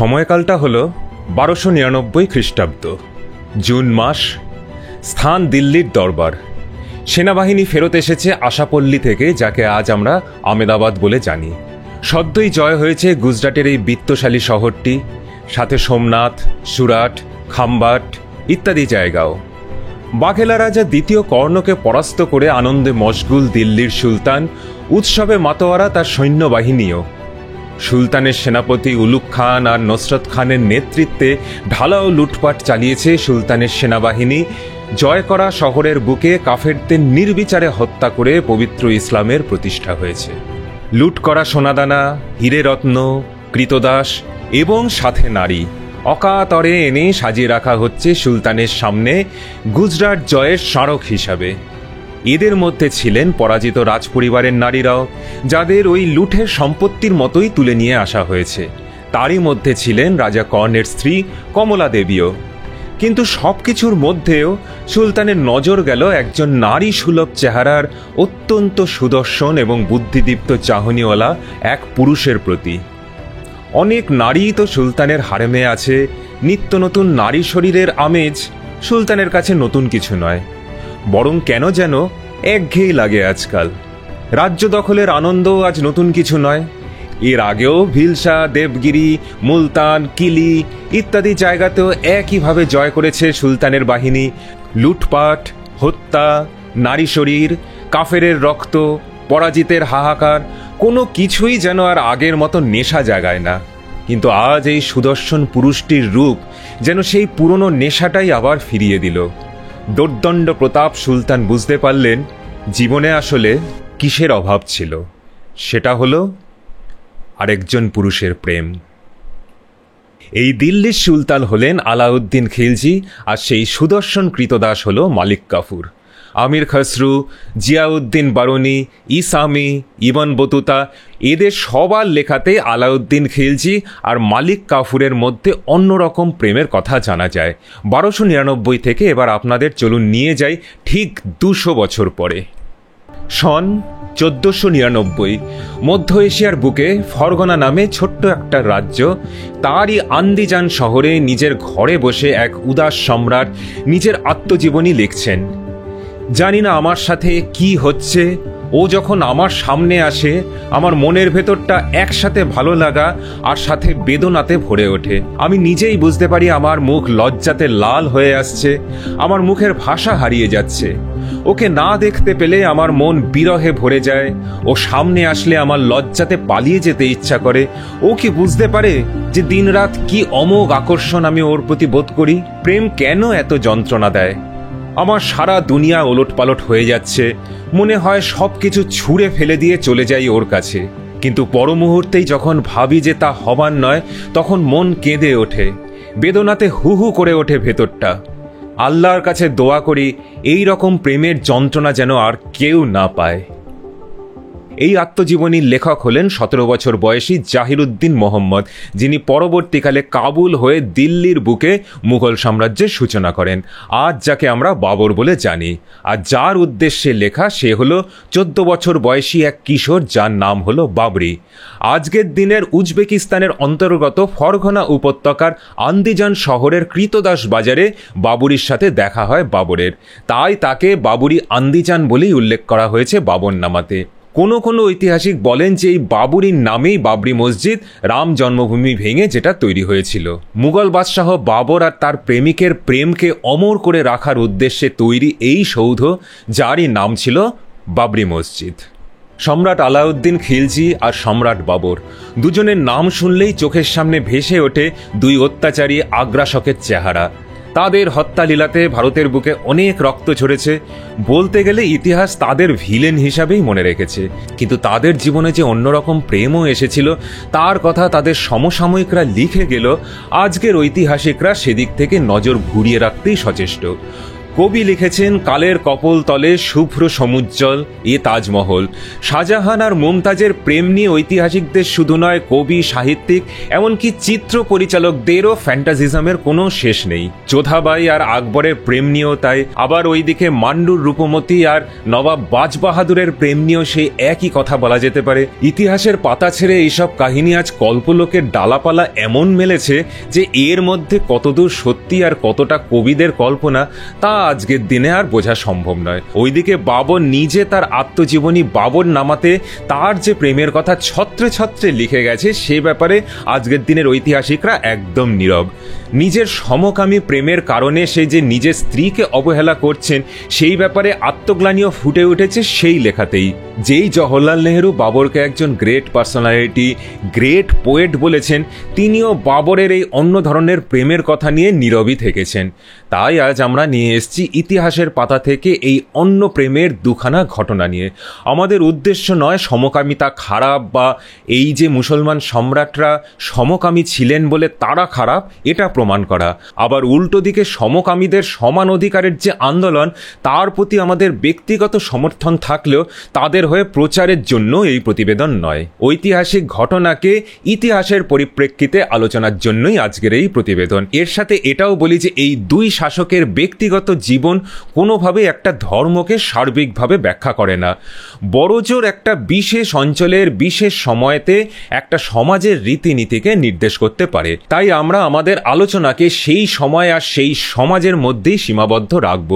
সময়কালটা হল 1299 খ্রিস্টাব্দ, জুন মাস। স্থান দিল্লির দরবার। সেনাবাহিনী ফেরত এসেছে আশাপল্লী থেকে, যাকে আজ আমরা আমেদাবাদ বলে জানি। সদ্যই জয় হয়েছে গুজরাটের এই বিত্তশালী শহরটি, সাথে সোমনাথ, সুরাট, খাম্বাট ইত্যাদি জায়গাও। বাঘেলা রাজা দ্বিতীয় কর্ণকে পরাস্ত করে আনন্দে মশগুল দিল্লির সুলতান, উৎসবে মাতোয়ারা তার সৈন্যবাহিনীও। সুলতানের সেনাপতি উলুগ খান আর নুসরত খানের নেতৃত্বে ঢালাও লুটপাট চালিয়েছে সুলতানের সেনাবাহিনী। জয় করা শহরের বুকে কাফেরদের নির্বিচারে হত্যা করে পবিত্র ইসলামের প্রতিষ্ঠা হয়েছে। লুট করা সোনাদানা, হীরে রত্ন, কৃতদাস এবং সাথে নারী অকাতরে এনে সাজিয়ে রাখা হচ্ছে সুলতানের সামনে গুজরাট জয়ের স্মারক হিসাবে। এদের মধ্যে ছিলেন পরাজিত রাজপরিবারের নারীরাও, যাদের ওই লুঠের সম্পত্তির মতোই তুলে নিয়ে আসা হয়েছে। তারই মধ্যে ছিলেন রাজা কর্ণের স্ত্রী কমলা দেবীও। কিন্তু সবকিছুর মধ্যেও সুলতানের নজর গেল একজন নারী সুলভ চেহারার, অত্যন্ত সুদর্শন এবং বুদ্ধিদীপ্ত চাহনিওয়ালা এক পুরুষের প্রতি। অনেক নারী তো সুলতানের হারেমে আছে, নিত্য নতুন নারী শরীরের আমেজ সুলতানের কাছে নতুন কিছু নয়, বরং কেন যেন একঘেয়েই লাগে আজকাল। রাজ্য দখলের আনন্দও আজ নতুন কিছু নয়। এর আগেও ভিলসা, দেবগিরি, মুলতান, কিলি ইত্যাদি জায়গাতেও একইভাবে জয় করেছে সুলতানের বাহিনী। লুটপাট, হত্যা, নারী শরীর, কাফেরের রক্ত, পরাজিতের হাহাকার, কোনো কিছুই যেন আর আগের মতো নেশা জাগায় না। কিন্তু আজ এই সুদর্শন পুরুষটির রূপ যেন সেই পুরনো নেশাটাই আবার ফিরিয়ে দিল। দোর্দণ্ড প্রতাপ সুলতান বুঝতে পারলেন জীবনে আসলে কিসের অভাব ছিল। সেটা হলো আরেকজন পুরুষের প্রেম। এই দিল্লির সুলতান হলেন আলাউদ্দিন খিলজি, আর সেই সুদর্শন কৃতদাস হল মালিক কাফুর। আমির খসরু, জিয়াউদ্দিন বারুনি, ইসামি, ইবন বতুতা এদের সবার লেখাতে আলাউদ্দিন খিলজি আর মালিক কাফুরের মধ্যে অন্যরকম প্রেমের কথা জানা যায়। 1299 থেকে এবার আপনাদের চলুন নিয়ে যাই ঠিক 200 বছর পরে। সন 1499। মধ্য এশিয়ার বুকে ফরগনা নামে ছোট্ট একটা রাজ্য, তারই আন্দিজান শহরে নিজের ঘরে বসে এক উদাস সম্রাট নিজের আত্মজীবনী লিখছেন। জানি না আমার সাথে কি হচ্ছে, ও যখন আমার সামনে আসে আমার মনের ভেতরটা একসাথে ভালো লাগা আর সাথে বেদনাতে ভরে ওঠে। আমি নিজেই বুঝতে পারি আমার মুখ লজ্জাতে লাল হয়ে আসছে, আমার মুখের ভাষা হারিয়ে যাচ্ছে। ওকে না দেখতে পেলে আমার মন বিরহে ভরে যায়, ও সামনে আসলে আমার লজ্জাতে পালিয়ে যেতে ইচ্ছা করে। ও কি বুঝতে পারে যে দিনরাত কি অমোঘ আকর্ষণ আমি ওর প্রতি বোধ করি? প্রেম কেন এত যন্ত্রণা দেয়? আমার সারা দুনিয়া ওলটপালট হয়ে যাচ্ছে, মনে হয় সব কিছু ছুঁড়ে ফেলে দিয়ে চলে যাই ওর কাছে। কিন্তু পর মুহূর্তেই যখন ভাবি যে তা হবার নয়, তখন মন কেঁদে ওঠে, বেদনাতে হু হু করে ওঠে ভেতরটা। আল্লাহর কাছে দোয়া করি এই রকম প্রেমের যন্ত্রণা যেন আর কেউ না পায়। এই আত্মজীবনীর লেখক হলেন 17 বছর বয়সী জাহিরুদ্দিন মোহাম্মদ, যিনি পরবর্তীকালে কাবুল হয়ে দিল্লির বুকে মুঘল সাম্রাজ্যের সূচনা করেন, আজ যাকে আমরা বাবর বলে জানি। আর যার উদ্দেশ্যে লেখা সে হলো 14 বছর বয়সী এক কিশোর, যার নাম হলো বাবরি। আজকের দিনের উজবেকিস্তানের অন্তর্গত ফরগনা উপত্যকার আন্দিজান শহরের কৃতদাস বাজারে বাবুরির সাথে দেখা হয় বাবরের, তাই তাকে বাবুরি আন্দিজান বলেই উল্লেখ করা হয়েছে বাবরনামাতে। কোনো কোনো ঐতিহাসিক বলেন যে এই বাবুরির নামেই বাবরি মসজিদ, রাম জন্মভূমি ভেঙে যেটা তৈরি হয়েছিল। মুঘল বাদশাহ বাবর আর তার প্রেমিকের প্রেমকে অমর করে রাখার উদ্দেশ্যে তৈরি এই সৌধ, যারই নাম ছিল বাবরি মসজিদ। সম্রাট আলাউদ্দিন খিলজি আর সম্রাট বাবর দুজনের নাম শুনলেই চোখের সামনে ভেসে ওঠে দুই অত্যাচারী আগ্রাসকের চেহারা। তাদের হত্যালীলাতে ভারতের বুকে অনেক রক্ত ঝরেছে। বলতে গেলে ইতিহাস তাদের ভিলেন হিসাবেই মনে রেখেছে, কিন্তু তাদের জীবনে যে অন্যরকম প্রেমও এসেছিল তার কথা তাদের সমসাময়িকরা লিখে গেল। আজকের ঐতিহাসিকরা সেদিক থেকে নজর ঘুরিয়ে রাখতেই সচেষ্ট। কবি লিখেছেন, কালের কপোল তলে শুভ্র সমুজ্জ্বল এ তাজমহল। শাহজাহান আর মুমতাজের প্রেম নিয়ে ঐতিহাসিকদের শুধু নয়, কবি, সাহিত্যিক, এমনকি চিত্র পরিচালকদেরও ফ্যান্টাসিজমের কোনো শেষ নেই। যোধাবাই আর আকবরের প্রেম নিয়েও তাই। আবার ওইদিকে মান্ডুর রূপমতী আর নবাব বাজবাহাদুরের প্রেম নিয়েও সেই একই কথা বলা যেতে পারে। ইতিহাসের পাতা ছেড়ে এইসব কাহিনী আজ কল্পলোকের ডালাপালা এমন মেলেছে যে এর মধ্যে কতদূর সত্যি আর কতটা কবিদের কল্পনা তা আজকের দিনে আর বোঝা সম্ভব নয়। ওইদিকে বাবর নিজে তার আত্মজীবনী বাবর নামাতে তার যে প্রেমের কথা ছত্রে ছত্রে লিখে গেছে, সে ব্যাপারে আজকের দিনের ঐতিহাসিকরা একদম নীরব। নিজের সমকামী প্রেমের কারণে সে যে নিজের স্ত্রীকে অবহেলা করছেন, সেই ব্যাপারে আত্মগ্লানিও ফুটে উঠেছে সেই লেখাতেই। যেই জওহরলাল নেহেরু বাবরকে একজন গ্রেট পার্সোনালিটি, গ্রেট পোয়েট বলেছেন, তিনিও বাবরের এই অন্য ধরনের প্রেমের কথা নিয়ে নীরবই থেকেছেন। তাই আজ আমরা নিয়ে এসেছি ইতিহাসের পাতা থেকে এই অন্য প্রেমের দুখানা ঘটনা নিয়ে। আমাদের উদ্দেশ্য নয় সমকামিতা খারাপ বা এই যে মুসলমান সম্রাটরা সমকামী ছিলেন বলে তারা খারাপ এটা প্রমাণ করা। আবার উল্টো দিকে সমকামীদের সমান অধিকারের যে আন্দোলন, তার প্রতি আমাদের ব্যক্তিগত সমর্থন থাকলেও তাদের হয়ে প্রচারের জন্য এই প্রতিবেদন নয়। ঐতিহাসিক ঘটনাকে ইতিহাসের পরিপ্রেক্ষিতে আলোচনার জন্যই আজকের এই প্রতিবেদন। এর সাথে এটাও বলি যে এই দুই শাসকের ব্যক্তিগত জীবন কোনোভাবে একটা ধর্মকে সার্বিকভাবে ব্যাখ্যা করে না, বড়জোর একটা বিশেষ অঞ্চলের বিশেষ সময়তে একটা সমাজের রীতিনীতিকে নির্দেশ করতে পারে। তাই আমরা আমাদের আলোচনাকে সেই সময় আর সেই সমাজের মধ্যেই সীমাবদ্ধ রাখব।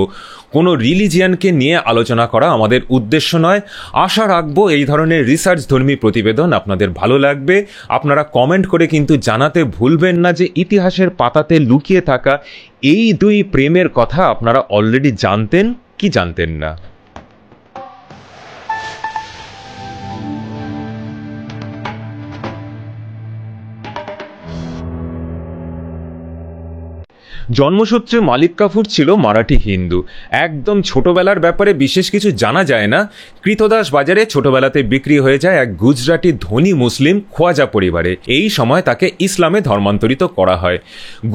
কোনো রিলিজিয়ানকে নিয়ে আলোচনা করা আমাদের উদ্দেশ্য নয়। আশা রাখবো এই ধরনের রিসার্চ ধর্মী প্রতিবেদন আপনাদের ভালো লাগবে। আপনারা কমেন্ট করে কিন্তু জানাতে ভুলবেন না যে ইতিহাসের পাতাতে লুকিয়ে থাকা এই দুই প্রেমের কথা আপনারা অলরেডি জানতেন কি জানতেন না। জন্মসূত্রে মালিক কাফুর ছিল মারাঠি হিন্দু। একদম ছোটবেলার ব্যাপারে বিশেষ কিছু জানা যায় না। কৃতদাস বাজারে ছোটবেলাতে বিক্রি হয়ে যায় এক গুজরাটি ধনী মুসলিম খোয়াজা পরিবারে। এই সময় তাকে ইসলামে ধর্মান্তরিত করা হয়।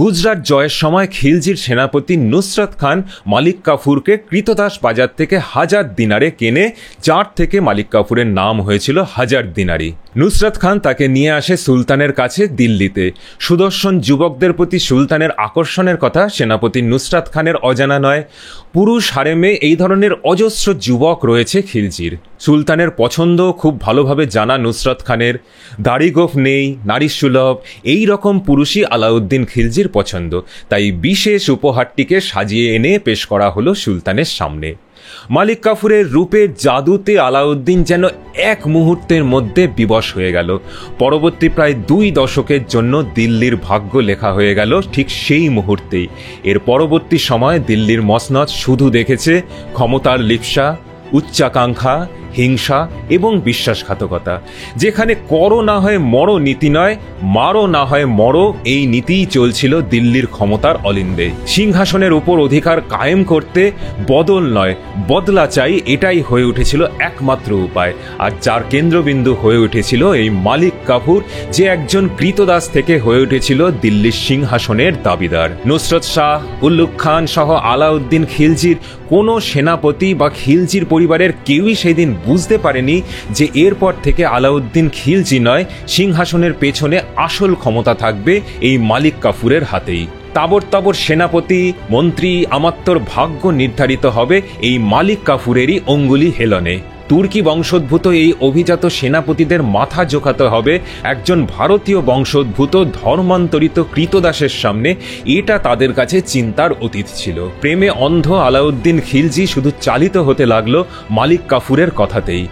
গুজরাট জয়ের সময় খিলজির সেনাপতি নুসরত খান মালিক কাফুরকে কৃতদাস বাজার থেকে 1000 দিনারে কেনে, যার থেকে মালিক কাফুরের নাম হয়েছিল 1000 দিনারি। নুসরত খান তাকে নিয়ে আসে সুলতানের কাছে দিল্লিতে। সুদর্শন যুবকদের প্রতি সুলতানের আকর্ষণের কথা সেনাপতি নুসরত খানের অজানা নয়। পুরুষ হারেমে এই ধরনের অজস্র যুবক রয়েছে খিলজির। সুলতানের পছন্দ খুব ভালোভাবে জানা নুসরত খানের। দাড়িগোফ নেই, নারী সুলভ, এই রকম পুরুষই আলাউদ্দিন খিলজির পছন্দ। তাই বিশেষ উপহারটিকে সাজিয়ে এনে পেশ করা হলো সুলতানের সামনে। মালিক কাফুরের রূপের জাদুতে আলাউদ্দিন যেন এক মুহূর্তের মধ্যে বিবশ হয়ে গেল। পরবর্তী প্রায় 2 দশকের জন্য দিল্লির ভাগ্য লেখা হয়ে গেল ঠিক সেই মুহূর্তেই। এর পরবর্তী সময় দিল্লির মসনদ শুধু দেখেছে ক্ষমতার লিপ্সা, উচ্চাকাঙ্ক্ষা, হিংসা এবং বিশ্বাসঘাতকতা। যেখানে করো না হয় মরো নীতি নয়, মারো না হয় মরো এই নীতিই চলছিল দিল্লির ক্ষমতার অলিন্দে। সিংহাসনের উপর অধিকার কায়েম করতে বদল নয় বদলা চাই, এটাই হয়ে উঠেছিল একমাত্র উপায়। আর যার কেন্দ্রবিন্দু হয়ে উঠেছিল এই মালিক কাফুর, যে একজন কৃতদাস থেকে হয়ে উঠেছিল দিল্লির সিংহাসনের দাবিদার। নুসরত শাহ, উল্লুক খান সহ আলাউদ্দিন খিলজির কোনো সেনাপতি বা খিলজির পরিবারের কেউই সেদিন বুঝতে পারেনি যে এরপর থেকে আলাউদ্দিন খিলজি নয়, সিংহাসনের পেছনে আসল ক্ষমতা থাকবে এই মালিক কাফুরের হাতেই। তাবর তাবর সেনাপতি, মন্ত্রী, আমাত্যর ভাগ্য নির্ধারিত হবে এই মালিক কাফুরেরই অঙ্গুলি হেলনে। তুর্কি বংশোদ্ভূত এই অভিজাত সেনাপতিদের মাথা জোখাতে হবে একজন ভারতীয় বংশোদ্ভূত ধর্মান্তরিত কৃতদাসের সামনে। এটা তাদের কাছে চিন্তার অতীত ছিল। প্রেমে অন্ধ আলাউদ্দিন খিলজি শুধু চালিত হতে লাগলো মালিক কাফুরের কথাতেই।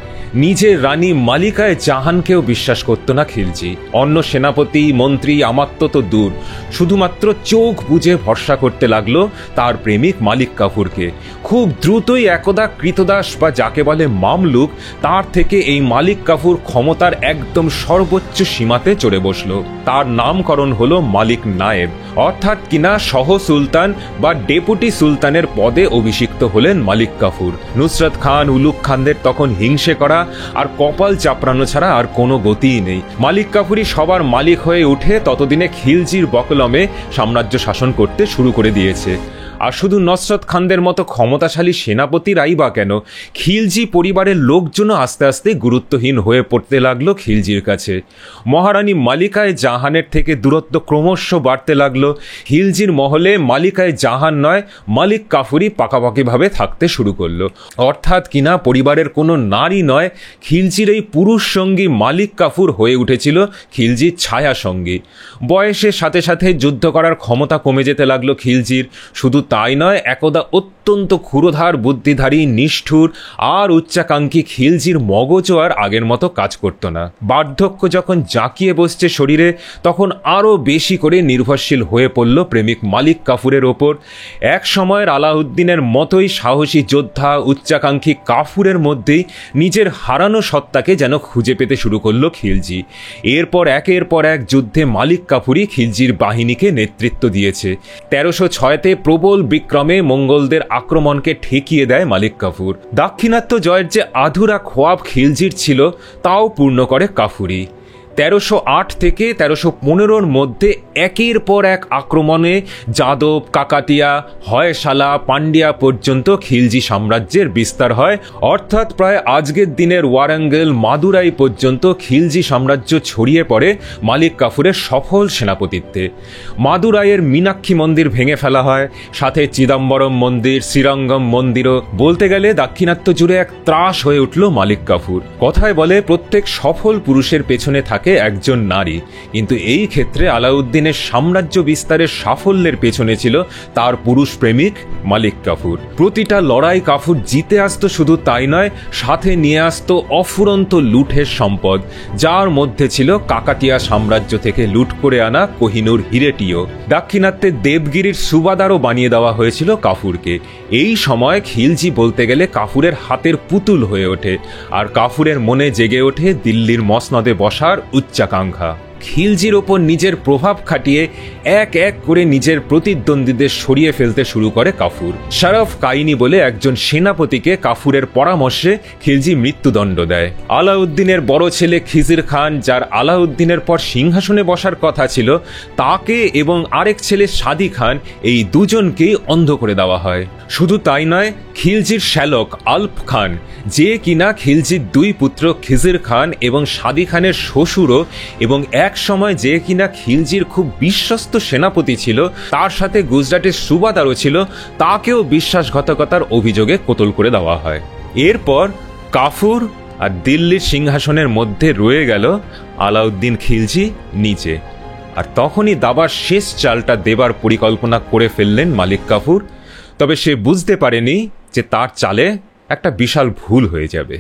নিজের রানী মালিকায় জাহানকেও বিশ্বাস করত না খিলজি। অন্য সেনাপতি, মন্ত্রী, আমাত্য তো দূর, শুধুমাত্র চোখ বুজে ভরসা করতে লাগলো তার প্রেমিক মালিক কাফুরকে। খুব দ্রুতই একদা কৃতদাস বা যাকে বলে মামলুক, তার থেকে এই মালিক কাফুর ক্ষমতার একদম সর্বোচ্চ সীমাতে চড়ে বসলো। তার নামকরণ হলো মালিক নায়েব, অর্থাৎ কিনা সহ সুলতান বা ডেপুটি সুলতানের পদে অভিষিক্ত হলেন মালিক কাফুর। নুসরত খান, উলুক খানদের তখন হিংসে করা আর কপাল চাপড়ানো ছাড়া আর কোনো গতিই নেই। মালিক কাফুরই সবার মালিক হয়ে উঠে ততদিনে খিলজির বকলমে সাম্রাজ্য শাসন করতে শুরু করে দিয়েছে। আর শুধু নসরত খানদের মতো ক্ষমতাশালী সেনাপতিরাই বা কেন, খিলজি পরিবারের লোকজনও আস্তে আস্তে গুরুত্বহীন হয়ে পড়তে লাগলো খিলজির কাছে। মহারানী মালিকায় জাহানের থেকে দূরত্ব ক্রমশ বাড়তে লাগলো। খিলজির মহলে মালিকায় জাহান নয়, মালিক কাফুরই পাকাপাকিভাবে থাকতে শুরু করলো। অর্থাৎ কিনা পরিবারের কোনো নারী নয়, খিলজির এই পুরুষ সঙ্গী মালিক কাফুর হয়ে উঠেছিল খিলজির ছায়া সঙ্গী। বয়সের সাথে সাথে যুদ্ধ করার ক্ষমতা কমে যেতে লাগলো খিলজির। শুধু তাই নয়, একদা অত্যন্ত ক্ষুরধার বুদ্ধিধারী, নিষ্ঠুর আর উচ্চাকাঙ্ক্ষী খিলজির মগজও আর আগের মতো কাজ করতো না। বার্ধক্য যখন জাঁকিয়ে বসছে শরীরে, তখন আরও বেশি করে নির্ভরশীল হয়ে পড়ল প্রেমিক মালিক কাফুরের ওপর। এক সময়ের আলাউদ্দিনের মতোই সাহসী যোদ্ধা উচ্চাকাঙ্ক্ষী কাফুরের মধ্যেই নিজের হারানো সত্তাকে যেন খুঁজে পেতে শুরু করলো খিলজি। এরপর একের পর এক যুদ্ধে মালিক কাফুরই খিলজির বাহিনীকে নেতৃত্ব দিয়েছে। 1306-তে প্রবল বিক্রমে মঙ্গলদের আক্রমণকে ঠেকিয়ে দেয় মালিক কাফুর। দাক্ষিণাত্য জয়ের যে আধুরা খোয়াব খিলজির ছিল, তাও পূর্ণ করে কাফুরি। 1308 থেকে 1315-র মধ্যে একের পর এক আক্রমণে যাদব, কাকাতিয়া, হয়শালা, পান্ডিয়া পর্যন্ত খিলজি সাম্রাজ্যের বিস্তার হয়। অর্থাৎ প্রায় আজকের দিনের ওয়ারাঙ্গল, মাদুরাই পর্যন্ত খিলজি সাম্রাজ্য ছড়িয়ে পড়ে মালিক কাফুরের সফল সেনাপতিত্বে। মাদুরাইয়ের মীনাক্ষী মন্দির ভেঙে ফেলা হয়, সাথে চিদম্বরম মন্দির, শ্রীরঙ্গম মন্দিরও। বলতে গেলে দাক্ষিণাত্য জুড়ে এক ত্রাস হয়ে উঠল মালিক কাফুর। কথায় বলে প্রত্যেক সফল পুরুষের পেছনে থাকে একজন নারী, কিন্তু এই ক্ষেত্রে আলাউদ্দিনের সাম্রাজ্য বিস্তারের সাফল্যের পেছনে ছিল তার পুরুষ প্রেমিক মালিক কাফুর। প্রতিটা লড়াই কাফুর জিতে আসতো, শুধু তাই নয়, সাথে নিয়ে আসতো অফুরন্ত লুঠের সম্পদ, যার মধ্যে ছিল কাকাটিয়া সাম্রাজ্য থেকে লুট করে আনা কোহিনুর হিরেটিও। দাক্ষিণাত্যে দেবগিরির সুবাদারও বানিয়ে দেওয়া হয়েছিল কাফুরকে। এই সময় খিলজি বলতে গেলে কাফুরের হাতের পুতুল হয়ে ওঠে, আর কাফুরের মনে জেগে ওঠে দিল্লির মসনদে বসার উচ্চাকাঙ্ক্ষা। খিলজির ওপর নিজের প্রভাব খাটিয়ে এক এক করে নিজের প্রতিদ্বন্দ্বীদের সরিয়ে ফেলতে শুরু করে কাফুর। শরফ কাইনি বলে একজন সেনাপতিকে কাফুরের পরামর্শে খিলজি মৃত্যুদণ্ড দেয়। আলাউদ্দিনের বড় ছেলে খিজির খান, যার আলাউদ্দিনের পর সিংহাসনে বসার কথা ছিল, তাকে এবং আরেক ছেলে সাদি খান, এই দুজনকেই অন্ধ করে দেওয়া হয়। শুধু তাই নয়, খিলজির শ্যালক আলপ খান, যে কিনা খিলজির দুই পুত্র খিজির খান এবং সাদি খানের শ্বশুরও, এবং এক সময় যে কিনা খিলজির খুব বিশ্বস্ত সেনাপতি ছিল, তার সাথে গুজরাটের সুবাদারও ছিল, তাকেও বিশ্বাসঘাতকতার অভিযোগে কতল করে দেওয়া হয়। এরপর কাফুর আর দিল্লির সিংহাসনের মধ্যে রয়ে গেল আলাউদ্দিন খিলজি নিচে। আর তখনই দাবার শেষ চালটা দেবার পরিকল্পনা করে ফেললেন মালিক কাফুর। তবে সে বুঝতে পারেনি যে তার চালে একটা বিশাল ভুল হয়ে যাবে।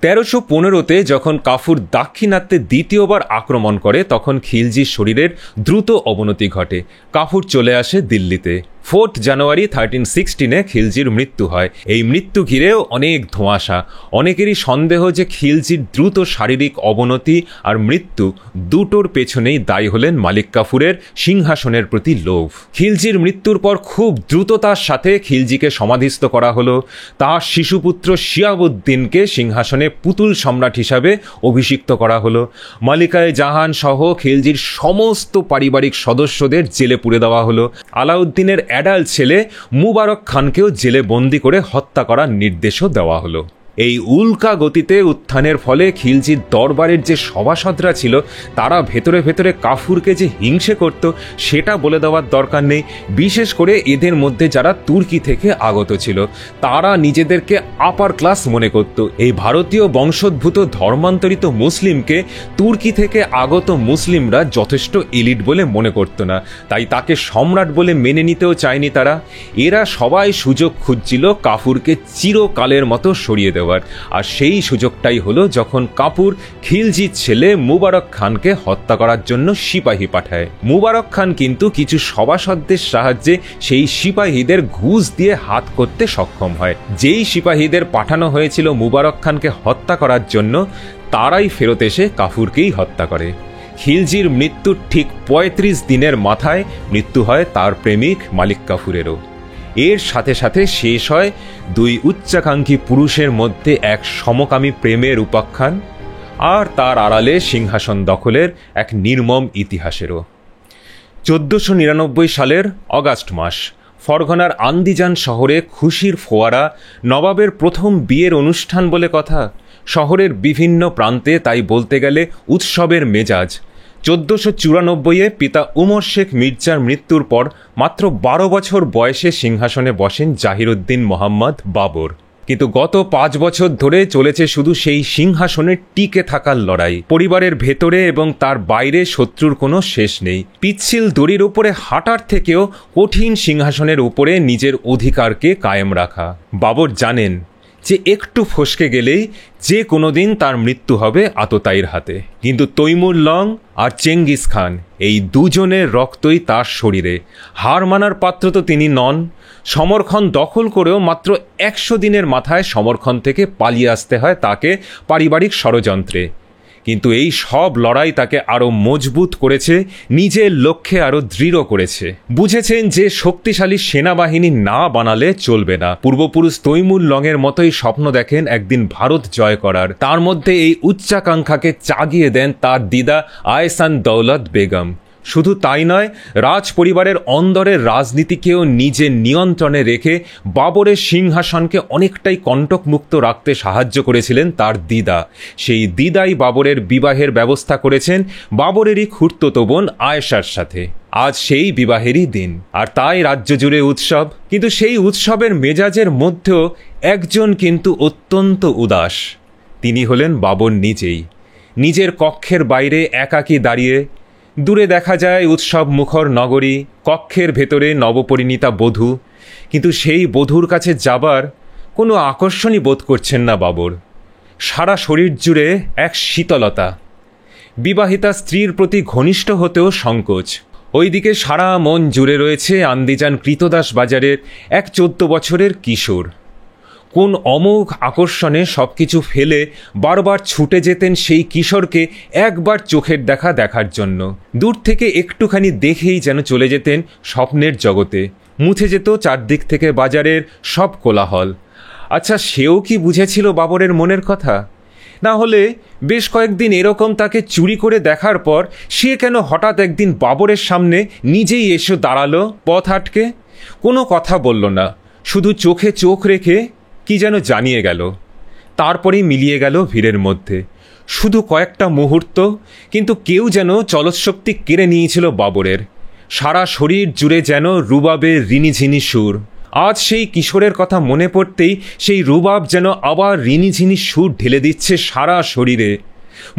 1315-তে যখন কাফুর দাক্ষিণাত্যে দ্বিতীয়বার আক্রমণ করে, তখন খিলজির শরীরের দ্রুত অবনতি ঘটে। কাফুর চলে আসে দিল্লিতে। 4 জানুয়ারি 1316-এ খিলজির মৃত্যু হয়। এই মৃত্যু ঘিরেও অনেক ধোঁয়াশা। অনেকেরই সন্দেহ যে খিলজির দ্রুত শারীরিক অবনতি আর মৃত্যু দুটোর পেছনেই দায়ী হলেন মালিক কাফুরের সিংহাসনের প্রতি লোভ। খিলজির মৃত্যুর পর খুব দ্রুততার সাথে খিলজিকে সমাধিস্থ করা হলো। তার শিশুপুত্র শিয়াবুদ্দিনকে সিংহাসনে পুতুল সম্রাট হিসাবে অভিষিক্ত করা হলো। মালিকায় জাহান সহ খিলজির সমস্ত পারিবারিক সদস্যদের জেলে পুরে দেওয়া হলো। আলাউদ্দিনের অ্যাডাল্ট ছেলে মুবারক খানকেও জেলে বন্দি করে হত্যা করার নির্দেশও দেওয়া হলো। এই উল্কা গতিতে উত্থানের ফলে খিলজির দরবারের যে সভাসদরা ছিল, তারা ভেতরে ভেতরে কাফুরকে যে হিংসে করত, সেটা বলে দেওয়ার দরকার নেই। বিশেষ করে এদের মধ্যে যারা তুর্কি থেকে আগত ছিল, তারা নিজেদেরকে আপার ক্লাস মনে করত। এই ভারতীয় বংশোদ্ভূত ধর্মান্তরিত মুসলিমকে তুর্কি থেকে আগত মুসলিমরা যথেষ্ট এলিট বলে মনে করত না, তাই তাকে সম্রাট বলে মেনে নিতেও চায়নি তারা। এরা সবাই সুযোগ খুঁজছিল কাফুরকে চিরকালের মতো সরিয়ে দেওয়ার। আর সেই সুযোগটাই হলো যখন কাপুর খিলজির ছেলে মুবারক খানকে হত্যা করার জন্য সিপাহী পাঠায়। মুবারক খান কিন্তু কিছু সভাসদদের সাহায্যে সেই সিপাহীদের ঘুষ দিয়ে হাত করতে সক্ষম হয়। যেই সিপাহীদের পাঠানো হয়েছিল মুবারক খানকে হত্যা করার জন্য, তারাই ফেরত এসে কাফুরকেই হত্যা করে। খিলজির মৃত্যুর ঠিক 35 দিনের মাথায় মৃত্যু হয় তার প্রেমিক মালিক কাফুরেরও। এর সাথে সাথে শেষ হয় দুই উচ্চাকাঙ্ক্ষী পুরুষের মধ্যে এক সমকামী প্রেমের উপাখ্যান, আর তার আড়ালে সিংহাসন দখলের এক নির্মম ইতিহাসেরও। 1499 সালের অগাস্ট মাস, ফরগনার আন্দিজান শহরে খুশির ফোয়ারা, নবাবের প্রথম বিয়ের অনুষ্ঠান বলে কথা। শহরের বিভিন্ন প্রান্তে তাই বলতে গেলে উৎসবের মেজাজ। 1494-এ পিতা উমর শেখ মির্জার মৃত্যুর পর মাত্র 12 বছর বয়সে সিংহাসনে বসেন জাহিরুদ্দিন মোহাম্মদ বাবর। কিন্তু গত 5 বছর ধরে চলেছে শুধু সেই সিংহাসনে টিকে থাকার লড়াই। পরিবারের ভেতরে এবং তার বাইরে শত্রুর কোনো শেষ নেই। পিচ্ছিল দড়ির উপরে হাঁটার থেকেও কঠিন সিংহাসনের উপরে নিজের অধিকারকে কায়েম রাখা। বাবর জানেন যে একটু ফসকে গেলেই যে কোনো দিন তার মৃত্যু হবে আততায়ীর হাতে। কিন্তু তৈমুর লং আর চেঙ্গিস খান, এই দুজনের রক্তই তার শরীরে। হার মানার পাত্র তো তিনি নন। সমরখন দখল করেও মাত্র 100 দিনের মাথায় সমরখন থেকে পালিয়ে আসতে হয় তাকে পারিবারিক ষড়যন্ত্রে। কিন্তু এই সব লড়াই তাকে আরও মজবুত করেছে, নিজের লক্ষ্যে আরও দৃঢ় করেছে। বুঝেছেন যে শক্তিশালী সেনাবাহিনী না বানালে চলবে না। পূর্বপুরুষ তৈমুর লংয়ের মতোই স্বপ্ন দেখেন একদিন ভারত জয় করার। তার মধ্যে এই উচ্চাকাঙ্ক্ষাকে জাগিয়ে দেন তার দিদা আহসান দৌলত বেগম। শুধু তাই নয়, রাজ পরিবারের অন্দরের রাজনীতিকেও নিজের নিয়ন্ত্রণে রেখে বাবরের সিংহাসনকে অনেকটাই কণ্টকমুক্ত রাখতে সাহায্য করেছিলেন তার দিদা। সেই দিদাই বাবরের বিবাহের ব্যবস্থা করেছেন বাবরেরই খুড়তুতো বোন আয়েশার সাথে। আজ সেই বিবাহেরই দিন, আর তাই রাজ্য জুড়ে উৎসব। কিন্তু সেই উৎসবের মেজাজের মধ্যেও একজন কিন্তু অত্যন্ত উদাস। তিনি হলেন বাবর নিজেই। নিজের কক্ষের বাইরে একাকী দাঁড়িয়ে, দূরে দেখা যায় উৎসব মুখর নগরী, কক্ষের ভেতরে নবপরিণীতা বধূ। কিন্তু সেই বধূর কাছে যাবার কোনো আকর্ষণই বোধ করছেন না বাবর। সারা শরীর জুড়ে এক শীতলতা। বিবাহিতা স্ত্রীর প্রতি ঘনিষ্ঠ হতেও সংকোচ। ওইদিকে সারা মন জুড়ে রয়েছে আন্দিজান কৃতদাস বাজারের এক 14 বছরের কিশোর। কোন অমোঘ আকর্ষণে সবকিছু ফেলে বারবার ছুটে যেতেন সেই কিশোরকে একবার চোখের দেখা দেখার জন্য। দূর থেকে একটুখানি দেখেই যেন চলে যেতেন স্বপ্নের জগতে। মুছে যেত চারদিক থেকে বাজারের সব কোলাহল। আচ্ছা, সেও কি বুঝেছিল বাবরের মনের কথা? না হলে বেশ কয়েকদিন এরকম তাকে চুরি করে দেখার পর সে কেন হঠাৎ একদিন বাবরের সামনে নিজেই এসে দাঁড়ালো পথ আটকে? কোনো কথা বলল না, শুধু চোখে চোখ রেখে কি যেন জানিয়ে গেল। তারপরেই মিলিয়ে গেল ভিড়ের মধ্যে। শুধু কয়েকটা মুহূর্ত, কিন্তু কেউ যেন চলৎশক্তি কেড়ে নিয়েছিল বাবরের। সারা শরীর জুড়ে যেন রুবাবের রিনিঝিনি সুর। আজ সেই কিশোরের কথা মনে পড়তেই সেই রুবাব যেন আবার রিনিঝিনি সুর ঢেলে দিচ্ছে সারা শরীরে।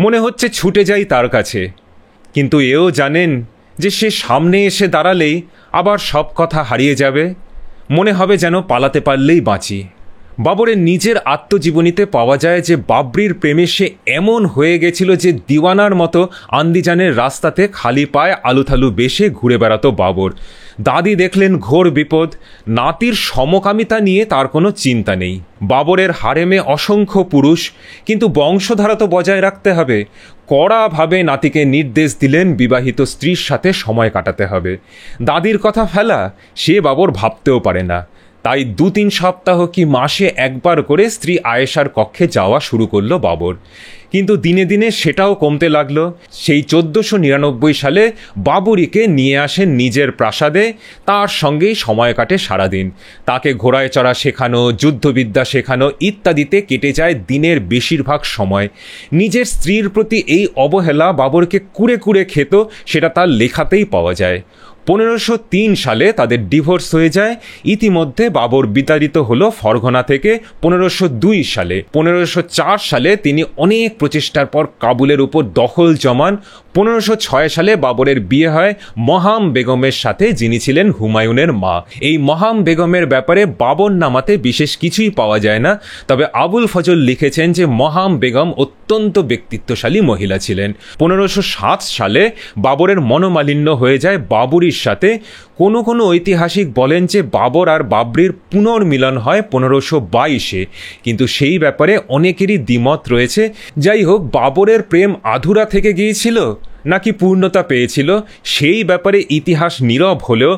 মনে হচ্ছে ছুটে যাই তার কাছে। কিন্তু এও জানেন যে সে সামনে এসে দাঁড়ালেই আবার সব কথা হারিয়ে যাবে। মনে হবে যেন পালাতে পারলেই বাঁচি। বাবরের নিজের আত্মজীবনীতে পাওয়া যায় যে বাবরির প্রেমে সে এমন হয়ে গেছিল যে দিওয়ানার মতো আন্দিজানের রাস্তাতে খালি পায়ে আলুথালু বেশে ঘুরে বেড়াতো বাবর। দাদি দেখলেন ঘোর বিপদ। নাতির সমকামিতা নিয়ে তার কোনো চিন্তা নেই। বাবরের হারেমে অসংখ্য পুরুষ, কিন্তু বংশধারা তো বজায় রাখতে হবে। কড়াভাবে নাতিকে নির্দেশ দিলেন বিবাহিত স্ত্রীর সাথে সময় কাটাতে হবে। দাদির কথা ফেলা সে বাবর ভাবতেও পারে না। তাই 2-3 সপ্তাহ কি মাসে একবার করে স্ত্রী আয়েশার কক্ষে যাওয়া শুরু করলো বাবর। কিন্তু দিনে দিনে সেটাও কমতে লাগলো। সেই 1499 সালে বাবুরিকে নিয়ে আসেন নিজের প্রাসাদে। তার সঙ্গেই সময় কাটে সারাদিন। তাকে ঘোড়ায় চড়া শেখানো, যুদ্ধবিদ্যা শেখানো ইত্যাদিতে কেটে যায় দিনের বেশিরভাগ সময়। নিজের স্ত্রীর প্রতি এই অবহেলা বাবরকে কুড়ে কুড়ে খেত, সেটা তার লেখাতেই পাওয়া যায়। 1503 সালে তাদের ডিভোর্স হয়ে যায়। ইতিমধ্যে বাবর বিতাড়িত হলো ফরগনা থেকে 1502 সালে। 1504 সালে তিনি অনেক প্রচেষ্টার পর কাবুলের উপর দখল জমান। 1506 সালে বাবরের বিয়ে হয় মহাম বেগমের সাথে, যিনি ছিলেন হুমায়ুনের মা। এই মহাম বেগমের ব্যাপারে বাবর নামাতে বিশেষ কিছুই পাওয়া যায় না। তবে আবুল ফজল লিখেছেন যে মহাম বেগম অত্যন্ত ব্যক্তিত্বশালী মহিলা ছিলেন। 1507 সালে বাবরের মনোমালিন্য হয়ে যায় বাবুরির সাথে। কোনো কোনো ঐতিহাসিক বলেন যে বাবর আর বাবরির পুনর্মিলন হয় 1522-এ, কিন্তু সেই ব্যাপারে অনেকেরই দ্বিমত রয়েছে। যাই হোক, বাবরের প্রেম আধুরা থেকে গিয়েছিল নাকি পূর্ণতা পেয়েছিল সেই ব্যাপারে ইতিহাস নীরব হলেও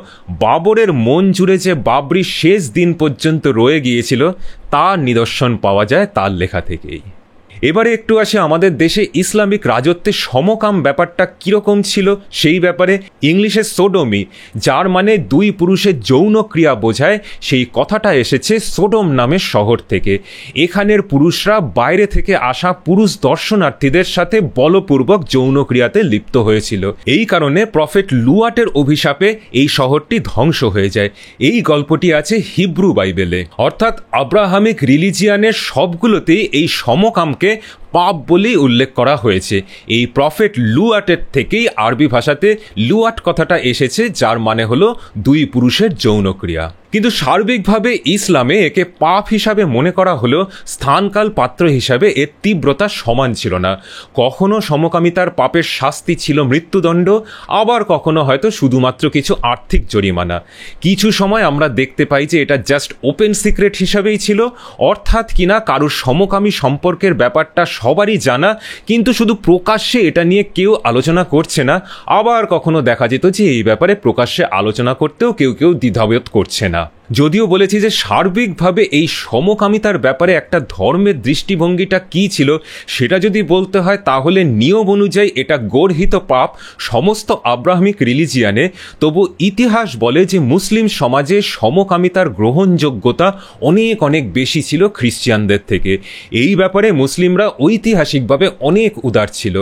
বাবরের মন জুড়ে যে বাবরি শেষ দিন পর্যন্ত রয়ে গিয়েছিল তার নিদর্শন পাওয়া যায় তার লেখা থেকেই। এবারে একটু আসে আমাদের দেশে ইসলামিক রাজত্বের সমকাম ব্যাপারটা কীরকম ছিল সেই ব্যাপারে। ইংলিশে সোডোমি, যার মানে দুই পুরুষের যৌন ক্রিয়া বোঝায়, সেই কথাটা এসেছে সোডোম নামের শহর থেকে। এখানের পুরুষরা বাইরে থেকে আসা পুরুষ দর্শনার্থীদের সাথে বলপূর্বক যৌন ক্রিয়াতে লিপ্ত হয়েছিল। এই কারণে প্রফেট লুয়াটের অভিশাপে এই শহরটি ধ্বংস হয়ে যায়। এই গল্পটি আছে হিব্রু বাইবেলে। অর্থাৎ আব্রাহামিক রিলিজিয়ানের সবগুলোতেই এই সমকামকে পাপ বলেই উল্লেখ করা হয়েছে। এই প্রফেট লুয়াটের থেকেই আরবি ভাষাতে লুয়াট কথাটা এসেছে, যার মানে হলো দুই পুরুষের যৌনক্রিয়া। কিন্তু সার্বিকভাবে ইসলামে একে পাপ হিসাবে মনে করা হলেও স্থানকাল পাত্র হিসাবে এর তীব্রতা সমান ছিল না। কখনো সমকামিতার পাপের শাস্তি ছিল মৃত্যুদণ্ড, আবার কখনো হয়তো শুধুমাত্র কিছু আর্থিক জরিমানা। কিছু সময় আমরা দেখতে পাই যে এটা জাস্ট ওপেন সিক্রেট হিসাবেই ছিল, অর্থাৎ কিনা কারোর সমকামী সম্পর্কের ব্যাপারটা সবারই জানা, কিন্তু শুধু প্রকাশ্যে এটা নিয়ে কেউ আলোচনা করছে না। আবার কখনো দেখা যেত যে এই ব্যাপারে প্রকাশ্যে আলোচনা করতেও কেউ কেউ দ্বিধাবোধ করছে না। যদিও বলেছি যে সার্বিকভাবে এই সমকামিতার ব্যাপারে একটা ধর্মের দৃষ্টিভঙ্গিটা কী ছিল সেটা যদি বলতে হয়, তাহলে নিয়ম অনুযায়ী এটা গর্হিত পাপ সমস্ত আব্রাহামিক রিলিজিয়ানে। তবু ইতিহাস বলে যে মুসলিম সমাজে সমকামিতার গ্রহণযোগ্যতা অনেক অনেক বেশি ছিল খ্রিস্টিয়ানদের থেকে। এই ব্যাপারে মুসলিমরা ঐতিহাসিকভাবে অনেক উদার ছিল।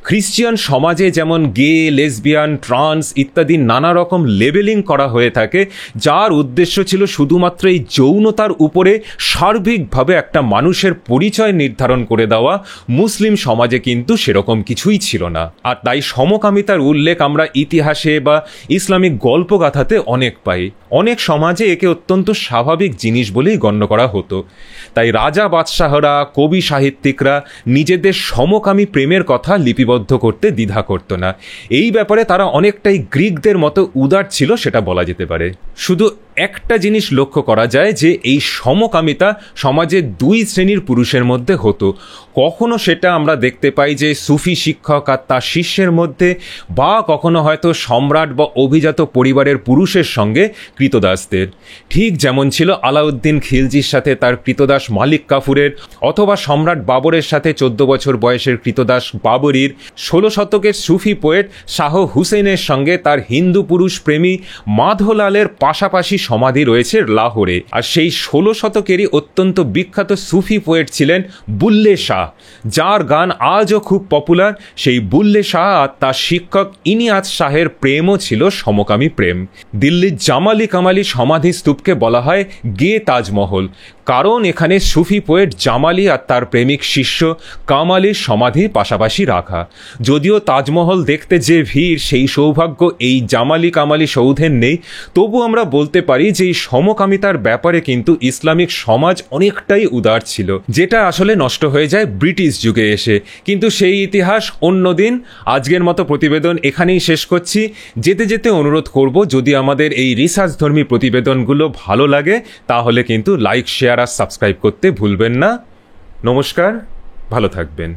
খ্রিস্টিয়ান সমাজে যেমন গে, লেসবিয়ান, ট্রান্স ইত্যাদি নানা রকম লেবেলিং করা হয়ে থাকে, যার উদ্দেশ্য ছিল শুধুমাত্র এই যৌনতার উপরে সার্বিকভাবে একটা মানুষের পরিচয় নির্ধারণ করে দেওয়া। মুসলিম সমাজে কিন্তু সেরকম কিছুই ছিল না। আর তাই সমকামিতার উল্লেখ আমরা ইতিহাসে বা ইসলামিক গল্পগাথাতে অনেক পাই। অনেক সমাজে একে অত্যন্ত স্বাভাবিক জিনিস বলেই গণ্য করা হতো। তাই রাজা বাদশাহরা, কবি সাহিত্যিকরা নিজেদের সমকামী প্রেমের কথা লিপিবদ্ধ করতে দ্বিধা করত না। এই ব্যাপারে তারা অনেকটাই গ্রিকদের মতো উদার ছিল, সেটা বলা যেতে পারে। শুধু একটা জিনিস লক্ষ্য করা যায় যে এই সমকামিতা সমাজে দুই শ্রেণীর পুরুষের মধ্যে হতো। কখনো সেটা আমরা দেখতে পাই যে সুফি শিক্ষক আর তার শিষ্যের মধ্যে, বা কখনো হয়তো সম্রাট বা অভিজাত পরিবারের পুরুষের সঙ্গে কৃতদাসদের। ঠিক যেমন ছিল আলাউদ্দিন খিলজির সাথে তার কৃতদাস মালিক কাফুরের, অথবা সম্রাট বাবরের সাথে 14 বছর বয়সের কৃতদাস বাবরির, 16 শতকের সুফি পোয়েট শাহ হুসেনের সঙ্গে তার হিন্দু পুরুষ প্রেমী মাধোলালের পাশাপাশি সমাধি রয়েছে লাহোরে। আর সেই 16 শতকেরই অত্যন্ত বিখ্যাত সুফি পোয়েট ছিলেন বুল্লে শাহ, যার গান আজও খুব পপুলার। সেই বুল্লে শাহ আর তার শিক্ষক ইনিয়াজ শাহের প্রেমও ছিল সমকামী প্রেম। দিল্লির জামালি কামালি সমাধি স্তূপকে বলা হয় গে তাজমহল, কারণ এখানে সুফি পোয়েট জামালি আর তার প্রেমিক শিষ্য কামালির সমাধি পাশাপাশি রাখা। যদিও তাজমহল দেখতে যে ভিড়, সেই সৌভাগ্য এই জামালি কামালি সৌধের নেই, তবু আমরা বলতে পারি যে এই সমকামিতার ব্যাপারে কিন্তু ইসলামিক সমাজ অনেকটাই উদার ছিল, যেটা আসলে নষ্ট হয়ে যায় ব্রিটিশ যুগে এসে। কিন্তু সেই ইতিহাস অন্যদিন। আজকের মতো প্রতিবেদন এখানেই শেষ করছি। যেতে যেতে অনুরোধ করব, যদি আমাদের এই রিসার্চধর্মী প্রতিবেদনগুলো ভালো লাগে তাহলে কিন্তু লাইক, শেয়ার আর সাবস্ক্রাইব করতে ভুলবেন না। নমস্কার, ভালো থাকবেন।